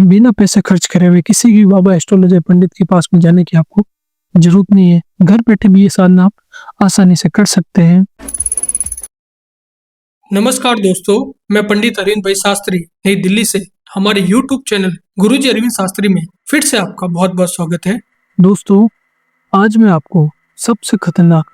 बिना पैसे खर्च करे हुए किसी भी बाबा एस्ट्रोलॉजर पंडित के पास में जाने की आपको जरूरत नहीं है। घर बैठे भी ये साधना आप आसानी से कर सकते हैं। नमस्कार दोस्तों, मैं पंडित अरविंद भाई शास्त्री नई दिल्ली से हमारे YouTube चैनल गुरुजी अरविंद शास्त्री में फिर से आपका बहुत बहुत स्वागत है। दोस्तों, आज मैं आपको सबसे खतरनाक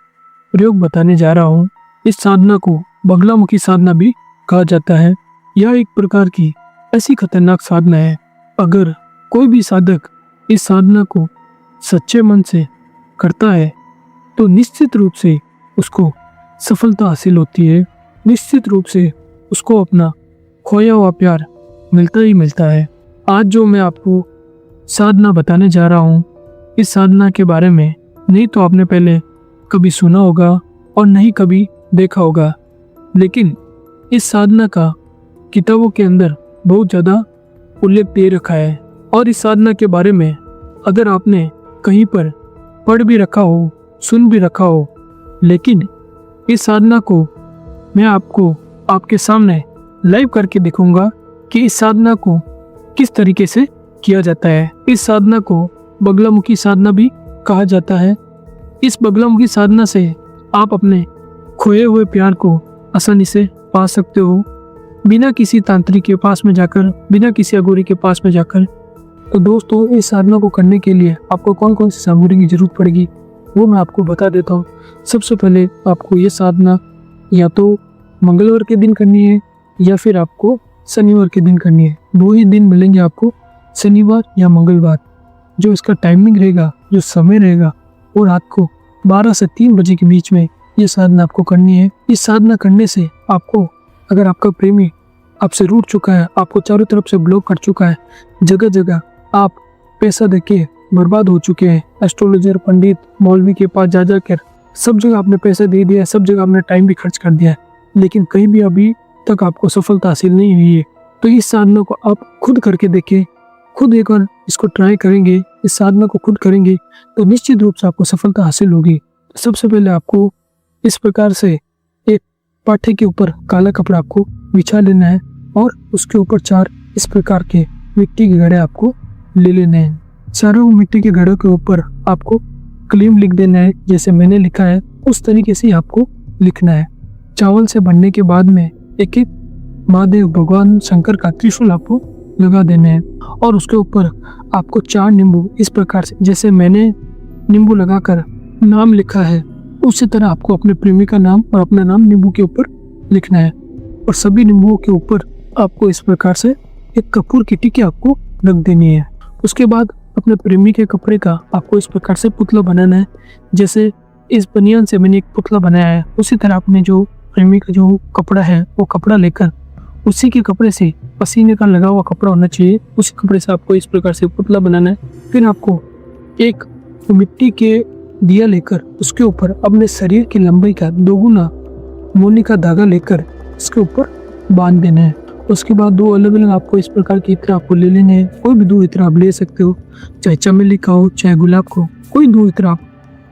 प्रयोग बताने जा रहा हूँ। इस साधना को बगलामुखी साधना भी कहा जाता है। यह एक प्रकार की ऐसी खतरनाक साधना है, अगर कोई भी साधक इस साधना को सच्चे मन से करता है तो निश्चित रूप से उसको सफलता हासिल होती है। निश्चित रूप से उसको अपना खोया हुआ प्यार मिलता ही मिलता है। आज जो मैं आपको साधना बताने जा रहा हूँ, इस साधना के बारे में नहीं तो आपने पहले कभी सुना होगा और नहीं कभी देखा होगा, लेकिन इस साधना का किताबों के अंदर बहुत ज़्यादा उल्लेख दे रखा है। और इस साधना के बारे में अगर आपने कहीं पर पढ़ भी रखा हो, सुन भी रखा हो, लेकिन इस साधना को मैं आपको आपके सामने लाइव करके दिखाऊंगा कि इस साधना को किस तरीके से किया जाता है। इस साधना को बगलामुखी साधना भी कहा जाता है। इस बगलामुखी साधना से आप अपने खोए हुए प्यार को आसानी से पा सकते हो, बिना किसी तांत्रिक के पास में जाकर, बिना किसी अघोरी के पास में जाकर। तो दोस्तों, इस साधना को करने के लिए आपको कौन कौन सी सामग्री की जरूरत पड़ेगी वो मैं आपको बता देता हूँ। सबसे पहले आपको ये साधना या तो मंगलवार के दिन करनी है या फिर आपको शनिवार के दिन करनी है। दो ही दिन मिलेंगे आपको, शनिवार या मंगलवार। जो इसका टाइमिंग रहेगा, जो समय रहेगा, वो रात को 12 से 3 बजे के बीच में ये साधना आपको करनी है। इस साधना करने से आपको, अगर आपका प्रेमी आपसे रूठ चुका है, आपको चारों तरफ से ब्लॉक कर चुका है, जगह जगह आप पैसा देके बर्बाद हो चुके हैं, एस्ट्रोलॉजर, पंडित, मौलवी के पास जा जाकर सब जगह आपने पैसा दे दिया है, सब जगह आपने टाइम भी खर्च कर दिया है, लेकिन कहीं भी अभी तक आपको सफलता हासिल नहीं हुई है, तो इस साधना को आप खुद करके देखें। खुद एक बार इसको ट्राई करेंगे, इस साधना को खुद करेंगे तो निश्चित रूप से आपको सफलता हासिल होगी। तो सबसे पहले आपको इस प्रकार से एक पाठे के ऊपर काला कपड़ा आपको बिछा लेना है और उसके ऊपर 4 इस प्रकार के मिट्टी के घड़े आपको ले लेने हैं। चारों मिट्टी के घड़ों के ऊपर आपको क्लीम लिख देना है, जैसे मैंने लिखा है उस तरीके से आपको लिखना है। चावल से बनने के बाद में एक एक महादेव भगवान शंकर का त्रिशूल आपको लगा देना है और उसके ऊपर आपको 4 नींबू इस प्रकार से, जैसे मैंने नींबू लगाकर नाम लिखा है, उसी तरह आपको अपने प्रेमी का नाम और अपना नाम नींबू के ऊपर लिखना है। और सभी नींबुओं के ऊपर आपको इस प्रकार से एक कपूर की टिक्की आपको रख देनी है। उसके बाद अपने प्रेमी के कपड़े का आपको इस प्रकार से पुतला बनाना है। जैसे इस बनियान से मैंने एक पुतला बनाया है, उसी तरह आपने जो प्रेमी का जो कपड़ा है वो कपड़ा लेकर उसी के कपड़े से, पसीने का लगा हुआ कपड़ा होना चाहिए, उसी कपड़े से आपको इस प्रकार से पुतला बनाना है। फिर आपको एक मिट्टी के दिया लेकर उसके ऊपर अपने शरीर की लंबाई का 2 गुना मोनी का धागा लेकर इसके ऊपर बांध देना है। उसके बाद 2 अलग अलग आपको इस प्रकार के इत्र आपको ले लेने हैं। कोई भी 2 इत्र आप ले सकते हो, चाहे चमेली का हो, चाहे गुलाब का हो, कोई 2 इत्र आप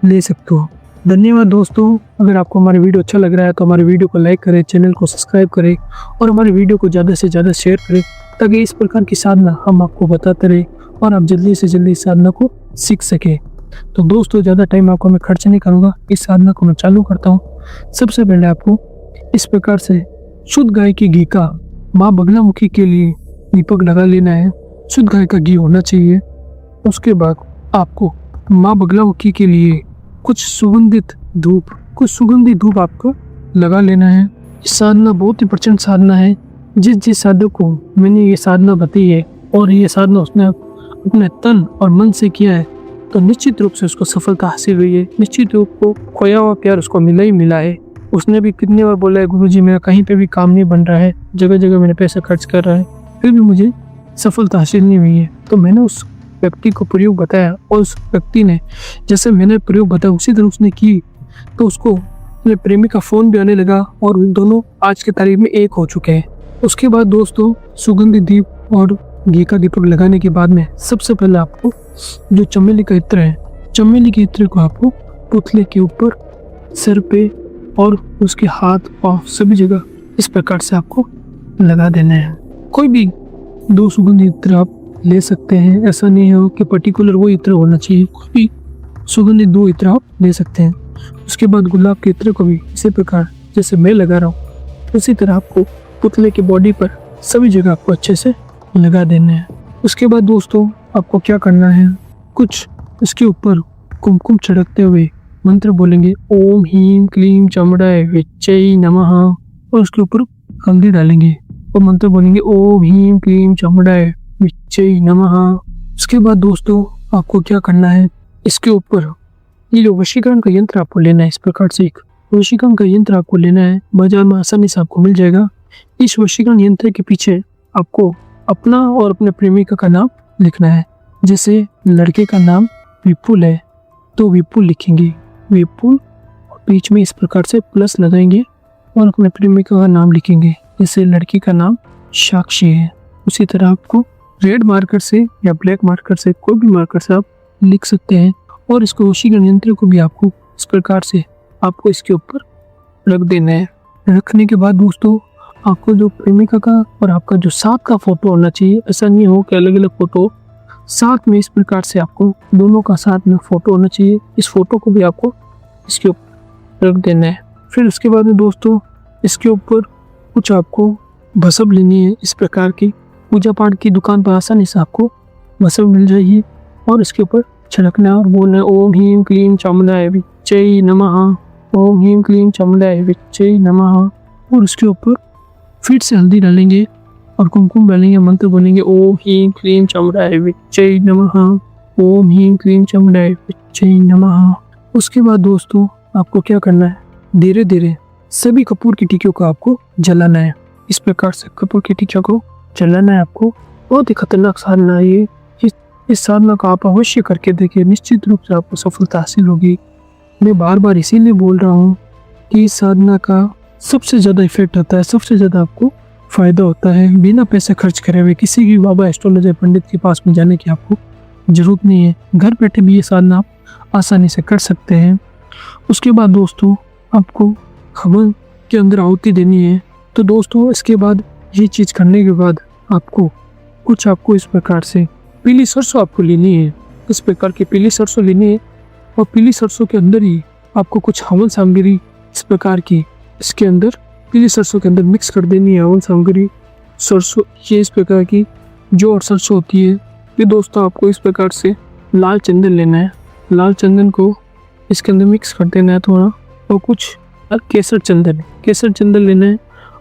ले सकते हो। धन्यवाद दोस्तों। अगर आपको हमारा वीडियो अच्छा लग रहा है तो हमारे वीडियो को लाइक करें, चैनल को सब्सक्राइब करें और हमारे वीडियो को ज़्यादा से ज़्यादा शेयर करें, ताकि इस प्रकार की साधना हम आपको बताते रहे और आप जल्दी से जल्दी इस साधना को सीख सकें। तो दोस्तों, ज़्यादा टाइम आपको मैं खर्च नहीं करूँगा, इस साधना को मैं चालू करता हूँ। सबसे पहले आपको इस प्रकार से शुद्ध गाय की घी का माँ बगलामुखी के लिए दीपक लगा लेना है। शुद्ध गाय का घी होना चाहिए। उसके बाद आपको माँ बगलामुखी के लिए कुछ सुगंधित धूप आपको लगा लेना है। इस साधना बहुत ही प्रचंड साधना है। जिस साधक को मैंने ये साधना बताई है और ये साधना उसने अपने तन और मन से किया है, तो निश्चित रूप से उसको सफलता हासिल हुई है। निश्चित रूप को खोया हुआ प्यार उसको मिला ही मिला है। उसने भी कितनी बार बोला है, गुरुजी मेरा कहीं पे भी काम नहीं बन रहा है, जगह जगह मैंने पैसा खर्च कर रहा है, फिर भी मुझे सफलता हासिल नहीं हुई है। तो मैंने उस व्यक्ति को प्रयोग बताया और उस व्यक्ति ने जैसे मैंने प्रयोग बताया उसी तरह उसने की, तो उसको अपने प्रेमी का फोन भी आने लगा और उन दोनों आज की तारीख में एक हो चुके हैं। उसके बाद दोस्तों, सुगंधित दीप और घी का दीपक लगाने के बाद में सबसे पहले आपको जो चमेली का इत्र है, चमेली के इत्र को आपको पुतले के ऊपर, सिर पे और उसके हाथ पांव सभी जगह इस प्रकार से आपको लगा देना है। कोई भी 2 सुगंधित इत्र आप ले सकते हैं। ऐसा नहीं हो कि पर्टिकुलर वो इत्र होना चाहिए, कोई भी सुगंधित 2 इत्र आप ले सकते हैं। उसके बाद गुलाब के इत्र को भी इसी प्रकार जैसे मैं लगा रहा हूँ उसी तरह आपको पुतले की बॉडी पर सभी जगह आपको अच्छे से लगा देना है। उसके बाद दोस्तों आपको क्या करना है, कुछ इसके ऊपर कुमकुम छिड़कते हुए मंत्र बोलेंगे, ओम ह्रीं क्लीं चमड़ाय विच्चै नमः, और उसके ऊपर हल्दी डालेंगे और मंत्र बोलेंगे, ओम ह्रीं क्लीं चमड़ाय विच्चै नमः। उसके बाद दोस्तों आपको क्या करना है, इसके ऊपर ये जो वशीकरण का यंत्र आपको लेना है, इस प्रकार से एक वशीकरण का यंत्र आपको लेना है, बाजार में आसानी से आपको मिल जाएगा। इस वशीकरण यंत्र के पीछे आपको अपना और अपने प्रेमिका का नाम लिखना है। जैसे लड़के का नाम विपुल है तो विपुल लिखेंगे, विपुल, और बीच में इस प्रकार से प्लस लगाएंगे और अपने प्रेमिका का नाम लिखेंगे। जैसे लड़की का नाम साक्षी है, उसी तरह आपको रेड मार्कर से या ब्लैक मार्कर से, कोई भी मार्कर से आप लिख सकते हैं। और इसको वशीकरण यंत्र को भी आपको इस प्रकार से आपको इसके ऊपर रख देना है। रखने के बाद दोस्तों आपको जो प्रेमिका का और आपका जो साथ का फोटो होना चाहिए, ऐसा नहीं हो कि अलग अलग फोटो, साथ में इस प्रकार से आपको दोनों का साथ में फोटो होना चाहिए। इस फोटो को भी आपको इसके ऊपर रख देना है। फिर उसके बाद में दोस्तों इसके ऊपर कुछ आपको भस्म लेनी है। इस प्रकार की पूजा पाठ की दुकान पर आसानी से आपको भस्म मिल जाएगी और इसके ऊपर छिड़कना और बोलना है, ओम ह्रीं क्लीं चामुंडाय विच्चै नमः, ओम ह्रीं क्लीं चामुंडाय विच्चै नमः। और उसके ऊपर फिर से हल्दी डालेंगे और कुमकुम डालेंगे, मंत्र बोलेंगे, ओम ह्रीं क्लीं चामुंडाय विच्चै नमः, ओम ह्रीं क्लीं चामुंडाय विच्चै नमः। उसके बाद दोस्तों आपको क्या करना है, धीरे धीरे सभी कपूर की टिक्कियों को आपको जलाना है। इस प्रकार से कपूर की टिक्कियों को जलाना है आपको। बहुत ही खतरनाक साधना है ये। इस साधना को आप अवश्य करके देखिए, निश्चित रूप से आपको सफलता हासिल होगी। मैं बार बार इसीलिए बोल रहा हूँ कि इस साधना का सबसे ज़्यादा इफेक्ट होता है, सबसे ज़्यादा आपको फ़ायदा होता है। बिना पैसे खर्च करे हुए किसी भी बाबा एस्ट्रोलॉजर पंडित के पास में जाने की आपको ज़रूरत नहीं है। घर बैठे भी ये साधना आप आसानी से कर सकते हैं। उसके बाद दोस्तों आपको हवन के अंदर आहुति देनी है। तो दोस्तों इसके बाद ये चीज़ करने के बाद आपको इस प्रकार से पीली सरसों आपको लेनी है। इस प्रकार की पीली सरसों लेनी है और पीली सरसों के अंदर ही आपको कुछ हवन सामग्री इस प्रकार की इसके अंदर पीली सरसों के अंदर मिक्स कर देनी है। हवन सामग्री सरसों ये इस प्रकार की जो और सरसों होती है। ये दोस्तों आपको इस प्रकार से लाल चंदन लेना है। लाल चंदन को इसके अंदर मिक्स कर देना है थोड़ा, और कुछ केसर चंदन लेना है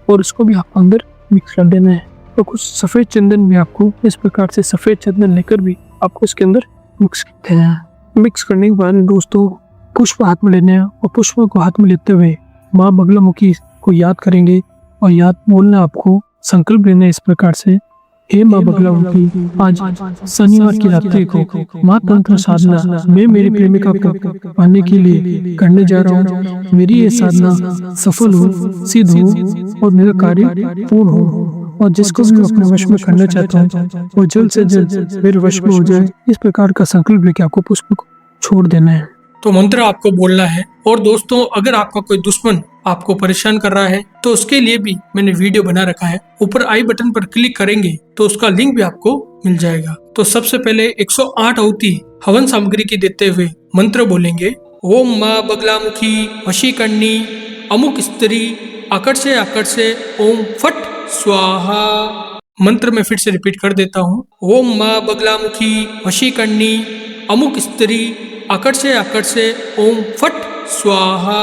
और उसको भी आप अंदर मिक्स कर देना है। और कुछ सफ़ेद चंदन भी आपको इस प्रकार से सफ़ेद चंदन लेकर भी आपको इसके अंदर मिक्स करते हैं। मिक्स करने के बाद दोस्तों पुष्प हाथ में लेने हैं और पुष्पों को हाथ में लेते हुए माँ बगलामुखी को याद करेंगे और याद बोलना, आपको संकल्प लेना है इस प्रकार से, हे माँ बगलामुखी, आज शनिवार की रात्रि को माँ तंत्र साधना मैं मेरी प्रेमिका को पाने के लिए करने जा रहा हूँ। मेरी ये साधना सफल हो, सिद्ध हो और मेरा कार्य पूर्ण हो, और जिसको भी मैं अपने वश में करना चाहता हूँ वो जल्द से जल्द मेरे वश में हो जाए। इस प्रकार का संकल्प लेके आपको पुष्प को छोड़ देना है। तो मंत्र आपको बोलना है। और दोस्तों अगर आपका कोई दुश्मन आपको परेशान कर रहा है तो उसके लिए भी मैंने वीडियो बना रखा है। ऊपर आई बटन पर क्लिक करेंगे तो उसका लिंक भी आपको मिल जाएगा। तो सबसे पहले 108 आहुति हवन सामग्री की देते हुए मंत्र बोलेंगे, ओम माँ बगलामुखी वशीकरणी अमुक स्त्री आकर्षे ओम फट स्वाहा। मंत्र में फिर से रिपीट कर देता हूँ, ओम माँ बगलामुखी वशीकरणी अमुक स्त्री आकर्षे ओम फट स्वाहा।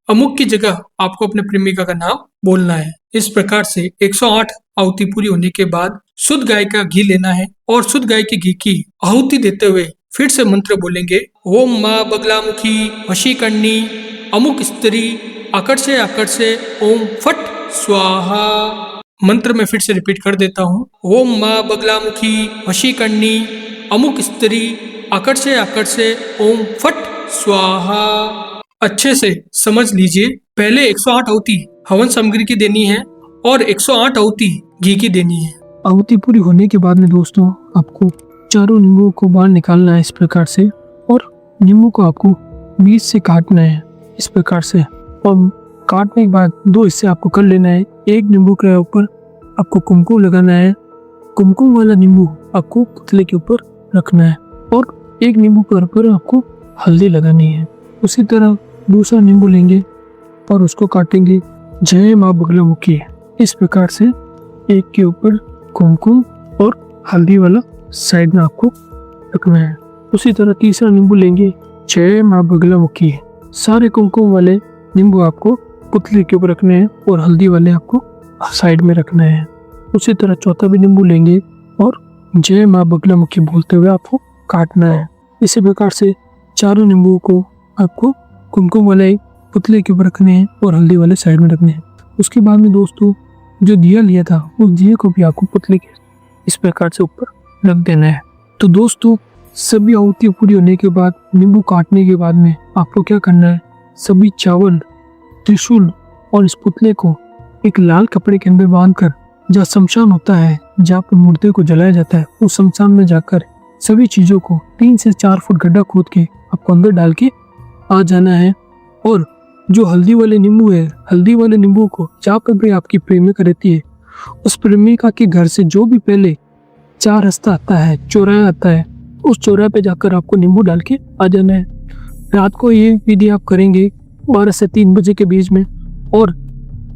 अमुक की जगह आपको अपने प्रेमिका का नाम बोलना है। इस प्रकार से 108 आहुति पूरी होने के बाद शुद्ध गाय का घी लेना है और शुद्ध गाय के घी की आहुति देते हुए फिर से मंत्र बोलेंगे, ओम माँ बगलामुखी वशीकरणी अमुक स्त्री आकर्षे ओम फट स्वाहा। मंत्र में फिर से रिपीट कर देता हूँ, ओम माँ बगलामुखी वशीकरणी अमुक स्त्री आकर्षे ओम फट स्वाहा। अच्छे से समझ लीजिए, पहले 108 आहुति हवन सामग्री की देनी है और 108 आहुति घी की देनी है। आहुति पूरी होने के बाद में दोस्तों आपको चारों नींबू को बाहर निकालना है इस प्रकार से, और नींबू को आपको बीच से काटना है इस प्रकार से, और काटने के बाद 2 हिस्से आपको कर लेना है। एक नींबू के ऊपर आपको कुमकुम लगाना है। कुमकुम वाला नींबू आपको पुतले के ऊपर रखना है और एक नींबू पर आपको हल्दी लगानी है। उसी तरह दूसरा नींबू लेंगे और उसको काटेंगे जय माँ बगलामुखी। इस प्रकार से एक के ऊपर कुमकुम और हल्दी वाला साइड में आपको रखना है। उसी तरह तीसरा नींबू लेंगे जय माँ बगलामुखी। सारे कुमकुम वाले नींबू आपको पुतले के ऊपर रखने हैं और हल्दी वाले आपको साइड में रखना है। उसी तरह चौथा भी नींबू लेंगे और जय माँ बगलामुखी बोलते हुए आपको काटना है। इसी प्रकार से चारों नींबुओं को आपको कुमकुम वाले पुतले के ऊपर रखने हैं और हल्दी वाले साइड में रखने हैं। उसके बाद में दोस्तों जो दिया लिया था उस दिए को भी आपको पुतले के इस प्रकार से ऊपर रख देना है। तो दोस्तों सभी आहुतियाँ पूरी होने के बाद, नींबू काटने के बाद में आपको क्या करना है, सभी चावल, त्रिशूल और इस पुतले को एक लाल कपड़े के अंदर बांधकर जहाँ शमशान होता है, जहाँ पर मुर्दे को जलाया जाता है, उस शमशान में जाकर सभी चीजों को 3 से 4 फुट गड्ढा खोद के आपको अंदर डाल के आ जाना है। और जो हल्दी वाले नींबू है, हल्दी वाले नींबू को जहाँ पर भी आपकी प्रेमिका रहती है, उस प्रेमिका के घर से जो भी पहले 4 रास्ता आता है, चौराहा आता है, उस चौराहे पे जाकर आपको नींबू डाल के आ जाना है। रात को ये विधि आप करेंगे 12 से 3 बजे के बीच में, और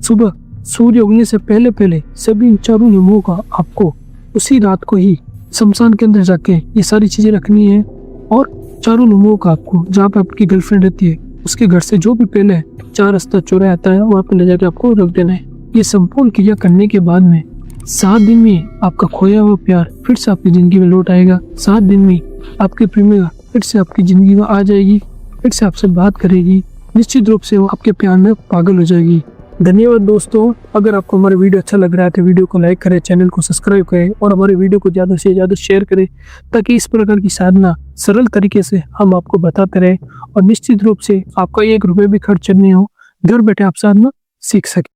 सुबह सूर्य उगने से पहले पहले सभी चारों नींबुओं का आपको उसी रात को ही शमशान के अंदर जाके ये सारी चीजें रखनी है। और चारों नींबुओं का आपको जहाँ पे आपकी गर्लफ्रेंड रहती है उसके घर से जो भी पहले 4 रास्ता चौराहा आता है वहाँ पे ले जाके आपको रख देना है। ये संपूर्ण क्रिया करने के बाद में 7 दिन में आपका खोया हुआ प्यार फिर से आपकी जिंदगी में लौट आएगा। 7 दिन में आपकी प्रेमिका फिर से आपकी जिंदगी में आ जाएगी, फिर से आपसे बात करेगी। निश्चित रूप से वो आपके प्यार में पागल हो जाएगी। धन्यवाद दोस्तों। अगर आपको हमारा वीडियो अच्छा लग रहा है तो वीडियो को लाइक करें, चैनल को सब्सक्राइब करें और हमारे वीडियो को ज़्यादा से ज़्यादा शेयर करें, ताकि इस प्रकार की साधना सरल तरीके से हम आपको बताते रहें और निश्चित रूप से आपका 1 रुपये भी खर्च नहीं हो, घर बैठे आप साधना सीख सकें।